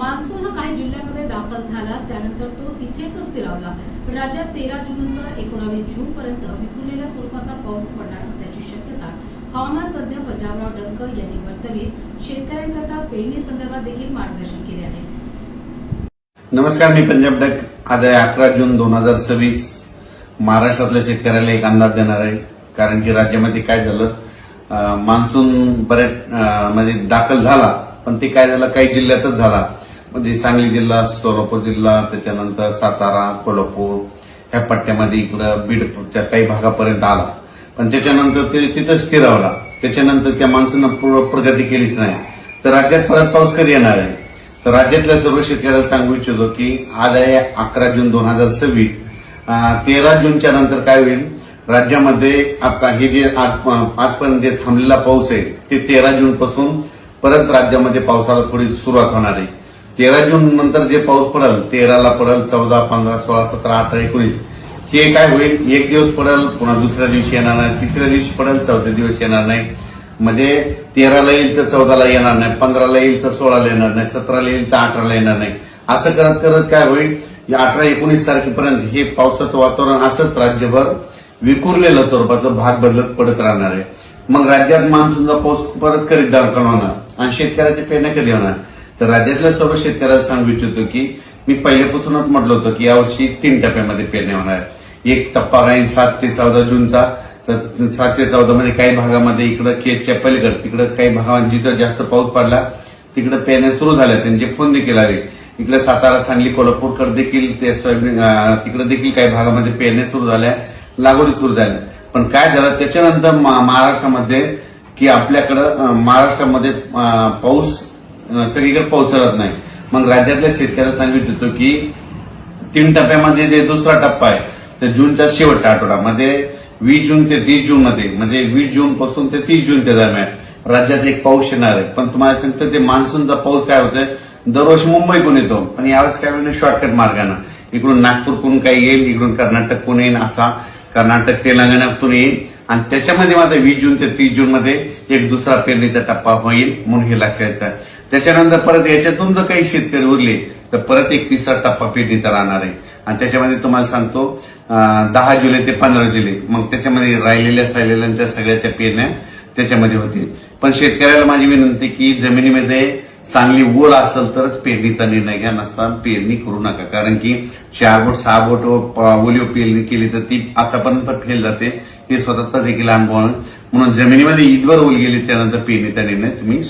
Monsoon हा काही जिल्ह्यांमध्ये दाखल झाला, त्यानंतर तो तिथेच स्थिरावला। राज्यात 13 जून नंतर 19 जून पर्यंत विखुरलेल्या स्वरूपाचा पाऊस पडणार असल्याची शक्यता हवामान तज्ञ पंजाबराव डंक यांनी वर्तवित शेतकऱ्यांकरता पेरणी संदर्भात देखील मार्गदर्शन केले आहे। नमस्कार, मी पंजाब डक। आज 11 जून 2026 महाराष्ट्रातल्या शेतकऱ्याला एक अंदाज देणार आहे। कारण की राज्यामध्ये काय झालं, मान्सून बरेच म्हणजे दाखल झाला, पण ते काय झालं काही जिल्ह्यातच झाला। म्हणजे सांगली जिल्हा, सोलापूर जिल्हा, त्याच्यानंतर सातारा, कोल्हापूर ह्या पट्ट्यामध्ये इकडं बीडच्या काही भागापर्यंत आला, पण त्याच्यानंतर ते तिथं स्थिरावला। त्याच्यानंतर त्या मान्सूननं पूर्ण प्रगती केलीच नाही। तर राज्यात परत पाऊस कधी येणार आहे? तर राज्यातल्या सर्व शेतकऱ्याला सांगू इच्छितो की आज आहे 11 जून 2026। 13 जूनच्या नंतर काय होईल, राज्यामध्ये आता हे जे आजपर्यंत जे थांबलेला पाऊस आहे ते 13 जून पासून परत राज्यामध्ये पावसाला थोडी सुरुवात होणार आहे। 13 जून नंतर जे पाऊस पडेल, 13ला पडेल, 14, 15, 16, 17, 18, 19 हे काय होईल, एक दिवस पडेल, पुन्हा दुसऱ्या दिवशी येणार नाही, तिसऱ्या दिवशी पडेल, चौथ्या दिवस येणार नाही। म्हणजे 13ला येईल तर 14ला येणार नाही, 15ला येईल तर 16ला येणार नाही, 17ला येईल तर 18ला येणार नाही। असं करत करत काय होईल, या 18-19 तारखेपर्यंत हे पावसाचं वातावरण असंच राज्यभर विखुरलेलं स्वरूपाचं भाग बदलत पडत राहणार आहे। मग राज्यात मान्सूनचा पाऊस परत करीत दाखल होणार आणि शेतकऱ्याचे पेरण्या कधी होणार? तर राज्यातल्या सर्व शेतकऱ्याला सांगू इच्छितो की मी पहिल्यापासूनच म्हटलं होतं की यावर्षी 3 टप्प्यामध्ये पेरण्या होणार आहे। एक टप्पा राहील 7 ते 14 जूनचा। तर 7 ते 14 मध्ये काही भागामध्ये इकडं केजच्या पलीकडे तिकडे काही भागामध्ये जिथं जास्त पाऊस पडला तिकडे पेरण्या सुरू झाल्या, त्यांचे फोन देखील आले। इकडे सातारा, सांगली, कोल्हापूरकडे देखील ते सोयाबीन तिकडे देखील काही भागामध्ये पेरण्या सुरू झाल्या, लागवडी सुरू झाल्या। पण काय झालं त्याच्यानंतर महाराष्ट्रामध्ये की आपल्याकडं महाराष्ट्रामध्ये पाऊस सगळीकडे पोहोचत नाही। मग राज्यातल्या शेतकऱ्याला सांगू इच्छितो की 3 टप्प्यामध्ये जे दुसरा टप्पा आहे तर जूनच्या शेवटच्या आठवड्यामध्ये 20 जून ते 30 जून मध्ये, म्हणजे 20 जून पासून ते 30 जूनच्या दरम्यान राज्यात एक पाऊस येणार आहे। पण तुम्हाला सांगतो ते मान्सूनचा पाऊस काय होतोय, दरवर्षी मुंबईकडून येतो, पण यावेळेस काय होईल शॉर्टकट मार्गानं इकडून नागपूरकडून काही येईल, इकडून कर्नाटककडून येईल, असा कर्नाटक तेलंगणातून येईल आणि त्याच्यामध्ये मात्र 20 जून ते 30 जून मध्ये एक दुसरा पेरणीचा टप्पा होईल, म्हणून हे लक्षात येतं। त्याच्यानंतर परत याच्यातून जर काही शेतकरी उरले तर परत एक तिसरा टप्पा पेरणीचा राहणार आहे आणि त्याच्यामध्ये तुम्हाला सांगतो 10 जुलै ते 15 जुलै मग त्याच्यामध्ये राहिलेल्या सगळ्याच्या पेरण्या त्याच्यामध्ये होतील। पण शेतकऱ्याला माझी विनंती की जमिनीमध्ये चांगली ओल असेल तरच पेरणीचा निर्णय घ्या, नसता पेरणी करू नका। कारण की 4 बोट 6 बोट ओलीव पेरणी केली तर ती आतापर्यंत फेल जाते, हे स्वतःचा देखील अनुभव आहे। म्हणून जमिनीमध्ये ईदवर ओल गेली त्यानंतर पेरणीचा निर्णय तुम्ही